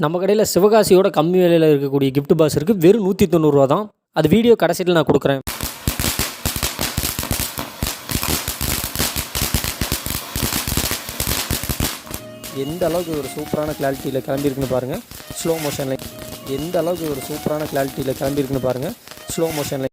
நம்ம கடையில் சிவகாசியோட கம்மி விலையில் இருக்கக்கூடிய gift box இருக்குது. வெறும் 190 ரூபா தான். அது வீடியோ கடைசியில் நான் கொடுக்குறேன். எந்த அளவுக்கு ஒரு சூப்பரான கிளாரிட்டியில் கிளம்பியிருக்குன்னு பாருங்கள். ஸ்லோ மோஷனில் எந்த அளவுக்கு ஒரு சூப்பரான கிளாரிட்டியில் கிளம்பியிருக்குன்னு பாருங்கள். ஸ்லோ மோஷனில்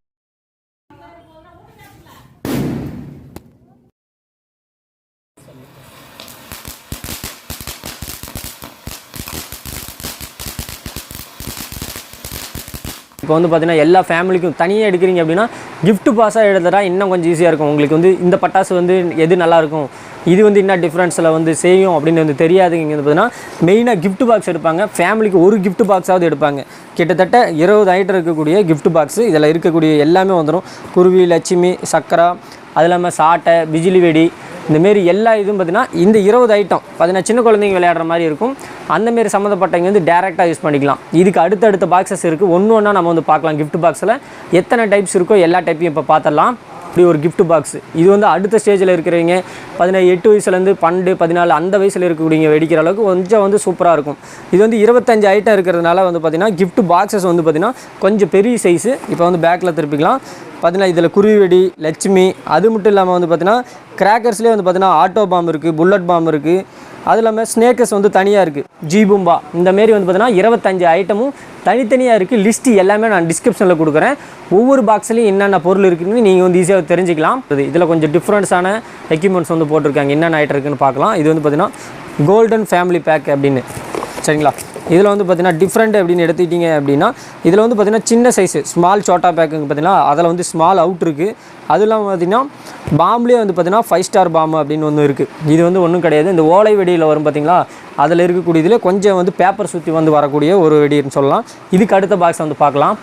இப்போ வந்து பார்த்தீங்கன்னா எல்லா ஃபேமிலிக்கும் தனியாக எடுக்கிறீங்க அப்படின்னா gift பாஸாக எடுத்துட்டா இன்னும் கொஞ்சம் ஈஸியாக இருக்கும். உங்களுக்கு வந்து இந்த பட்டாசு வந்து எது நல்லாயிருக்கும், இது வந்து என்ன டிஃப்ரென்ஸில் வந்து செய்யும் அப்படின்னு வந்து தெரியாதுங்க. பார்த்தீங்கன்னா மெயினாக gift பாக்ஸ் எடுப்பாங்க. ஃபேமிலிக்கு ஒரு gift பாக்ஸாவது எடுப்பாங்க. கிட்டத்தட்ட 20 ஐட்டம் இருக்கக்கூடிய gift பாக்ஸு இதில் இருக்கக்கூடிய எல்லாமே வந்துடும். குருவி, லட்சுமி, சக்கரா, அது இல்லாமல் சாட்டை, பிஜிலி வெடி, இந்தமாரி எல்லா இதுவும் பார்த்திங்கன்னா இந்த 20 ஐட்டம் பார்த்தீங்கன்னா சின்ன குழந்தைங்க விளையாடுற மாதிரி இருக்கும். அந்தமாரி சம்மந்தப்பட்டவங்க வந்து டேரெக்டாக யூஸ் பண்ணிக்கலாம். இதுக்கு அடுத்தடுத்த பாக்ஸஸ் இருக்குது. ஒன்று நம்ம வந்து பார்க்கலாம். gift பாக்ஸில் எத்தனை டைப்ஸ் இருக்கோ எல்லா டைப்பையும் இப்போ பார்த்துடலாம். இப்படி ஒரு gift பாக்ஸ் இது வந்து அடுத்த ஸ்டேஜில் இருக்கிறவங்க 8 வயசுலேருந்து 12, 14 அந்த வயசில் இருக்கக்கூடியவங்க வெடிக்கிற அளவுக்கு கொஞ்சம் வந்து சூப்பராக இருக்கும். இது வந்து 25 ஐட்டம் இருக்கிறதுனால வந்து பார்த்திங்கன்னா gift பாக்ஸஸ் வந்து பார்த்திங்கன்னா கொஞ்சம் பெரிய சைஸு. இப்போ வந்து பேக்கில் திருப்பிக்கலாம். பார்த்தீங்கன்னா இதில் குருவி வெடி, லட்சுமி, அது மட்டும் இல்லாமல் வந்து பார்த்திங்கன்னா கிராக்கர்ஸ்லேயே வந்து பார்த்திங்கன்னா ஆட்டோ பாம் இருக்குது, புல்லட் பாம் இருக்குது, அது இல்லாமல் ஸ்னேக்கர்ஸ் வந்து தனியாக இருக்குது, ஜீபும்பா, இந்தமாரி வந்து பார்த்திங்கன்னா 25 ஐட்டமும் தனித்தனியாக இருக்குது. லிஸ்ட்டு எல்லாமே நான் டிஸ்கிரிப்ஷனில் கொடுக்குறேன். ஒவ்வொரு பாக்ஸ்லேயும் என்னென்ன பொருள் இருக்குதுன்னு நீங்கள் வந்து ஈஸியாக தெரிஞ்சிக்கலாம். இதில் கொஞ்சம் டிஃப்ரெண்ட்ஸான எக்யூப்மெண்ட்ஸ் வந்து போட்டிருக்காங்க. என்னென்ன ஐட்டம் இருக்குதுன்னு பார்க்கலாம். இது வந்து பார்த்திங்கன்னா கோல்டன் ஃபேமிலி பேக் அப்படின்னு, சரிங்களா. இதில் வந்து பார்த்திங்கன்னா டிஃப்ரெண்ட் அப்படின்னு எடுத்துக்கிட்டிங்க அப்படின்னா இதில் வந்து பார்த்திங்கன்னா சின்ன சைஸு ஸ்மால் சோட்டா பேக்குங்க பார்த்திங்கன்னா அதில் வந்து ஸ்மால் அவுட் இருக்குது. அது இல்லாமல் பார்த்திங்கன்னா பாம்லேயே வந்து பார்த்திங்கன்னா 5 ஸ்டார் பாம் அப்படின்னு ஒன்று இருக்குது. இது வந்து ஒன்றும் கிடையாது. இந்த ஓலை வெடியில் வரும் பார்த்திங்களா, அதில் இருக்கக்கூடியதில் கொஞ்சம் வந்து பேப்பர் சுற்றி வந்து வரக்கூடிய ஒரு வெடின்னு சொல்லலாம். இதுக்கு அடுத்த பாக்ஸ் வந்து பார்க்கலாம்,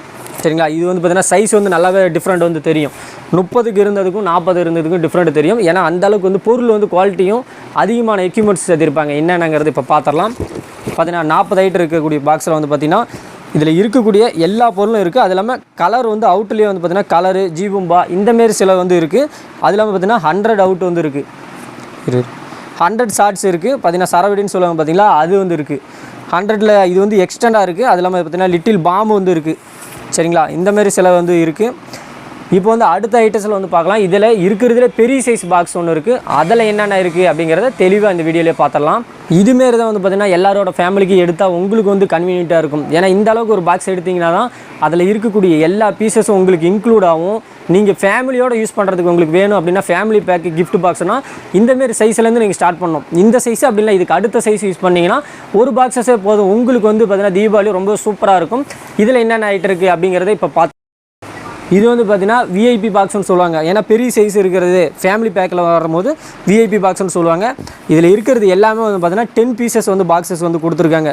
சரிங்களா. இது வந்து பார்த்திங்கன்னா சைஸ் வந்து நல்லாவே டிஃப்ரெண்ட் வந்து தெரியும். 30க்கு இருந்ததுக்கும் 40 இருந்ததுக்கும் டிஃப்ரெண்ட் தெரியும். ஏன்னா அந்தளவுக்கு வந்து பொருள் வந்து குவாலிட்டியும் அதிகமான எக்யூப்மெண்ட்ஸ் சேர்த்திருப்பாங்க. என்னென்னங்கிறது இப்போ பார்த்துடலாம். பார்த்தீங்கன்னா 40 ஐட்டம் இருக்கக்கூடிய பாக்ஸில் வந்து பார்த்திங்கன்னா இதில் இருக்கக்கூடிய எல்லா பொருளும் இருக்குது. அது இல்லாமல் கலர் வந்து அவுட்லேயே வந்து பார்த்திங்கன்னா கலரு, ஜீபும்பா, இந்தமாரி சில வந்து இருக்குது. அது இல்லாமல் பார்த்திங்கன்னா 100 அவுட் வந்து இருக்குது, 100 ஷார்ட்ஸ் இருக்குது. பார்த்திங்கன்னா சரவெடின்னு சொல்லுவாங்க பார்த்திங்களா, அது வந்து இருக்குது. 100ல் இது வந்து எக்ஸ்டெண்டாக இருக்குது. அது இல்லாமல் பார்த்திங்கன்னா லிட்டில் பாம்பு வந்து இருக்குது, சரிங்களா. இந்தமாரி சில வந்து இருக்குது. இப்போ வந்து அடுத்த ஐட்டஸில் வந்து பார்க்கலாம். இதில் இருக்கிறதுல பெரிய சைஸ் பாக்ஸ் ஒன்று இருக்குது. அதில் என்னென்ன இருக்குது அப்படிங்கிறத தெளிவாக இந்த வீடியோவில் பார்த்துடலாம். இதுமாரி தான் வந்து பார்த்திங்கன்னா எல்லாரோட ஃபேமிலிக்கு எடுத்தால் உங்களுக்கு வந்து கன்வீனியண்ட்டாக இருக்கும். ஏன்னா இந்த அளவுக்கு ஒரு பாக்ஸ் எடுத்திங்கன்னா தான் அதில் இருக்கக்கூடிய எல்லா பீசஸும் உங்களுக்கு இன்க்ளூட் ஆகும். நீங்கள் ஃபேமிலியோடு யூஸ் பண்ணுறதுக்கு உங்களுக்கு வேணும் அப்படின்னா ஃபேமிலி பேக்கு gift பாக்ஸ்னால் இந்தமாரி சைஸ்லேருந்து நீங்கள் ஸ்டார்ட் பண்ணணும். இந்த சைஸ் அப்படின்னா இதுக்கு அடுத்த சைஸ் யூஸ் பண்ணிங்கன்னா ஒரு பாக்ஸஸே போதும். உங்களுக்கு வந்து பார்த்திங்கன்னா தீபாவளி ரொம்ப சூப்பராக இருக்கும். இதில் என்னென்ன ஐட்டம் இருக்குது அப்படிங்கிறத இப்போ பார்த்து இது வந்து பார்த்திங்கன்னா விஐபி பாக்ஸ்னு சொல்லுவாங்க. ஏன்னா பெரிய சைஸ் இருக்கிறது ஃபேமிலி பேக்கில் வரும்போது விஐபி பாக்ஸ்னு சொல்லுவாங்க. இதில் இருக்கிறது எல்லாமே வந்து பார்த்திங்கன்னா 10 பீசஸ் வந்து பாக்ஸஸ் வந்து கொடுத்துருக்காங்க.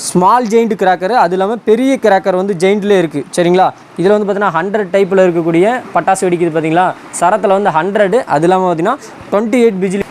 ஸ்மால் ஜெயிண்ட் கிராக்கர், அது இல்லாமல் பெரிய கிராக்கர் வந்து ஜெயிண்ட்லேயே இருக்குது, சரிங்களா. இதில் வந்து பார்த்திங்கன்னா 100 டைப்பில் இருக்கக்கூடிய பட்டாசு வெடிக்குது பார்த்திங்களா. சரத்தில் வந்து 100, அது இல்லாமல் பார்த்திங்கன்னா 28 பிஜிலி.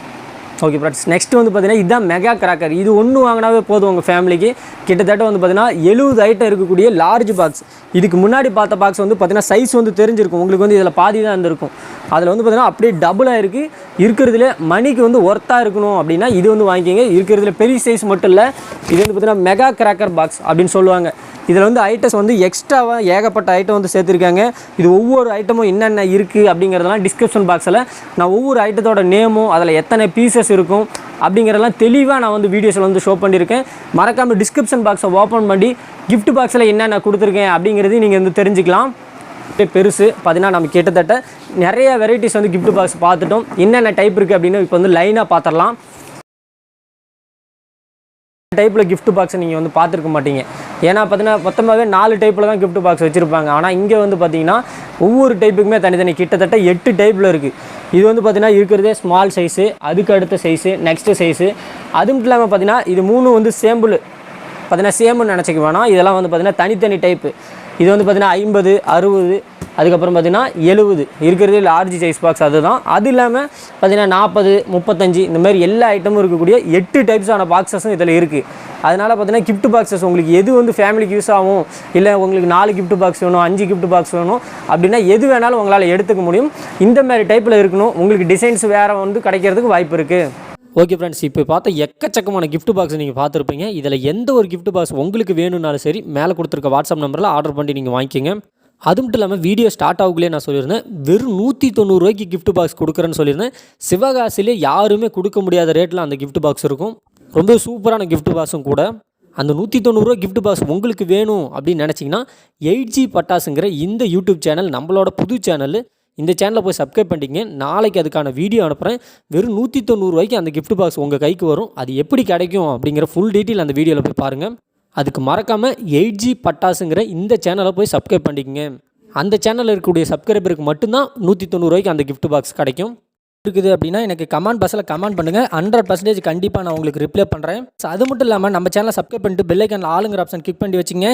ஓகே ஃப்ரெண்ட்ஸ், நெக்ஸ்ட் வந்து பார்த்திங்கன்னா இதுதான் மெகா கிராக்கர். இது ஒன்று வாங்கினாவே போதும் உங்கள் ஃபேமிலிக்கு. கிட்டத்தட்ட வந்து பார்த்திங்கன்னா 70 ஐட்டம் இருக்கக்கூடிய லார்ஜ் பாக்ஸ். இதுக்கு முன்னாடி பார்த்த பாக்ஸ் வந்து பார்த்திங்கன்னா சைஸ் வந்து தெரிஞ்சிருக்கும் உங்களுக்கு. வந்து இதில் பாதி தான் இருந்திருக்கும். அதில் வந்து பார்த்திங்கன்னா அப்படியே டபுளாக இருக்குது. இருக்கிறதுல மணிக்கு வந்து ஒர்த்தாக இருக்கணும் அப்படின்னா இது வந்து வாங்கிக்கிங்க. இருக்கிறதுல பெரிய சைஸ் மட்டும் இல்லை, இது வந்து பார்த்திங்கன்னா மெகா கிராக்கர் பாக்ஸ் அப்படின்னு சொல்லுவாங்க. இதில் வந்து ஐட்டம்ஸ் வந்து எக்ஸ்ட்ராவாக ஏகப்பட்ட ஐட்டம் வந்து சேர்த்துருக்காங்க. இது ஒவ்வொரு ஐட்டமும் என்னென்ன இருக்குது அப்படிங்கிறதெல்லாம் டிஸ்கிரிப்ஷன் பாக்ஸில் நான் ஒவ்வொரு ஐட்டத்தோட நேமும் அதில் எத்தனை பீசஸ் இருக்கும் அப்படிங்கிறதெல்லாம் தெளிவாக நான் வந்து வீடியோஸில் வந்து ஷோ பண்ணியிருக்கேன். மறக்காமல் டிஸ்கிரிப்ஷன் பாக்ஸை ஓப்பன் பண்ணி gift பாக்ஸில் என்னென்ன கொடுத்துருக்கேன் அப்படிங்கிறது நீங்கள் வந்து தெரிஞ்சுக்கலாம். பெருசு பார்த்தீங்கன்னா நம்ம கிட்டத்தட்ட நிறைய வெரைட்டிஸ் வந்து gift பாக்ஸ் பார்த்துட்டோம். என்னென்ன டைப் இருக்குது அப்படின்னு இப்போ வந்து லைனாக பார்த்துடலாம். டைப்பில் gift பாக்ஸை நீங்கள் வந்து பார்த்துருக்க மாட்டீங்க. ஏன்னா பார்த்தீங்கன்னா மொத்தமாகவே 4 டைப்பில் தான் gift பாக்ஸ் வச்சுருப்பாங்க. ஆனால் இங்கே வந்து பார்த்திங்கன்னா ஒவ்வொரு டைப்புக்குமே தனித்தனி கிட்டத்தட்ட 8 டைப்பில் இருக்குது. இது வந்து பார்த்திங்கன்னா இருக்கிறதே ஸ்மால் சைஸு, அதுக்கு அடுத்த சைஸு, நெக்ஸ்ட்டு சைஸு, அது மட்டும் இல்லாமல் பார்த்திங்கன்னா இது 3 வந்து சேம்பிள் பார்த்திங்கன்னா சேம்னு நினச்சிக்க வேணாம். இதெல்லாம் வந்து பார்த்திங்கன்னா தனித்தனி டைப்பு. இது வந்து பார்த்திங்கன்னா 50, 60, அதுக்கப்புறம் பார்த்திங்கன்னா 70 இருக்கிறதே லார்ஜ் சைஸ் பாக்ஸ். அதுதான். அது இல்லாமல் பார்த்திங்கன்னா 40, 35 இந்த மாதிரி எல்லா ஐட்டமும் இருக்கக்கூடிய 8 டைப்ஸான பாக்ஸஸும் இதில் இருக்குது. அதனால் பார்த்திங்கன்னா gift பாக்ஸஸ் உங்களுக்கு எது வந்து ஃபேமிலிக்கு யூஸ் ஆகும், இல்லை உங்களுக்கு 4 gift பாக்ஸ் வேணும், 5 gift பாக்ஸ் வேணும் அப்படின்னா எது வேணாலும் உங்களால் எடுத்துக்க முடியும். இந்த மாதிரி டைப்பில் இருக்கணும். உங்களுக்கு டிசைன்ஸ் வேறு வந்து கிடைக்கிறதுக்கு வாய்ப்பு இருக்குது. ஓகே ஃப்ரெண்ட்ஸ், இப்போ பார்த்த எக்கச்சக்கமான gift பாக்ஸ் நீங்கள் பார்த்துருப்பீங்க. இதில் எந்த ஒரு gift பாக்ஸ் உங்களுக்கு வேணும்னாலும் சரி மேலே கொடுத்துருக்க வாட்ஸ்அப் நம்பரில் ஆர்டர் பண்ணி நீங்கள் வாங்கிக்கோங்க. அது மட்டும் இல்லாமல் வீடியோ ஸ்டார்ட் ஆகுங்களே நான் சொல்லியிருந்தேன், வெறும் 190 ரூபாய்க்கு gift பாக்ஸ் கொடுக்குறேன்னு சொல்லியிருந்தேன். சிவகாசிலே யாருமே கொடுக்க முடியாத ரேட்டில் அந்த gift பாக்ஸ் இருக்கும். ரொம்ப சூப்பரான gift பாக்ஸும் கூட. அந்த 190 ரூபா gift பாக்ஸ் உங்களுக்கு வேணும் அப்படின்னு நினச்சிங்கன்னா 8G பட்டாசுங்கிற இந்த யூடியூப் சேனல் நம்மளோட புது சேனல். இந்த சேனலை போய் சப்ஸ்கிரைப் பண்ணிட்டீங்க. நாளைக்கு அதுக்கான வீடியோ அனுப்புகிறேன். வெறும் 190 ரூபாய்க்கு அந்த gift பாக்ஸ் உங்கள் கைக்கு வரும். அது எப்படி கிடைக்கும் அப்படிங்கிற ஃபுல் டீட்டெயில் அந்த வீடியோவில் போய் பாருங்கள். அதுக்கு மறக்காமல் 8G பட்டாசுங்கிற இந்த சேனலை போய் சப்ஸ்கிரைப் பண்ணிக்கங்க. அந்த சேனலில் இருக்கக்கூடிய சப்ஸ்கிரைபருக்கு மட்டும்தான் 190 ரூபாய்க்கு அந்த gift பாக்ஸ் கிடைக்கும். இருக்குது அப்படின்னா எனக்கு கமெண்ட் பாக்ஸில் கமெண்ட் பண்ணுங்கள். 100% கண்டிப்பாக நான் உங்களுக்கு ரிப்ளை பண்ணுறேன். ஸோ அது மட்டும் இல்லாமல் நம்ம சேனலை சப்ஸ்கிரைப் பண்ணிட்டு பெல் ஐக்கானில் ஆளுங்கிற ஆப்ஷன் கிளிக் பண்ணி வச்சுங்க.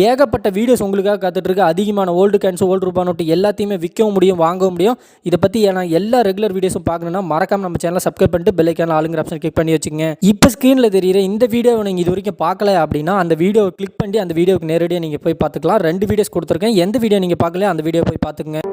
ஏகப்பட்ட வீடியோஸ் உங்களுக்காக காத்துட்ருக்கு. அதிகமான ஓல்டு கேன்ஸ், ஓல்டு ரூபா நோட்டு எல்லாத்தையுமே விற்கவும் முடியும், வாங்கவும் முடியும். இதை பற்றி நான் எல்லா ரெகுலர் வீடியோஸும் பார்க்கணுன்னா மறக்காமல் நம்ம சேனலை சப்ஸ்கிரைப் பண்ணிட்டு பெல் ஐக்கானில் ஆளுங்கிற ஆப்ஷன் கிளிக் பண்ணி வச்சுங்க. இப்போ ஸ்க்ரீனில் தெரியுற இந்த வீடியோவை நீங்கள் இது வரைக்கும் பார்க்கல அப்படின்னா அந்த வீடியோவை கிளிக் பண்ணி அந்த வீடியோவுக்கு நேரடியாக நீங்கள் போய் பார்த்துக்கலாம். 2 வீடியோஸ் கொடுத்துருக்கேன். எந்த வீடியோ நீங்கள் பார்க்கல அந்த வீடியோ போய் பார்த்துக்குங்க.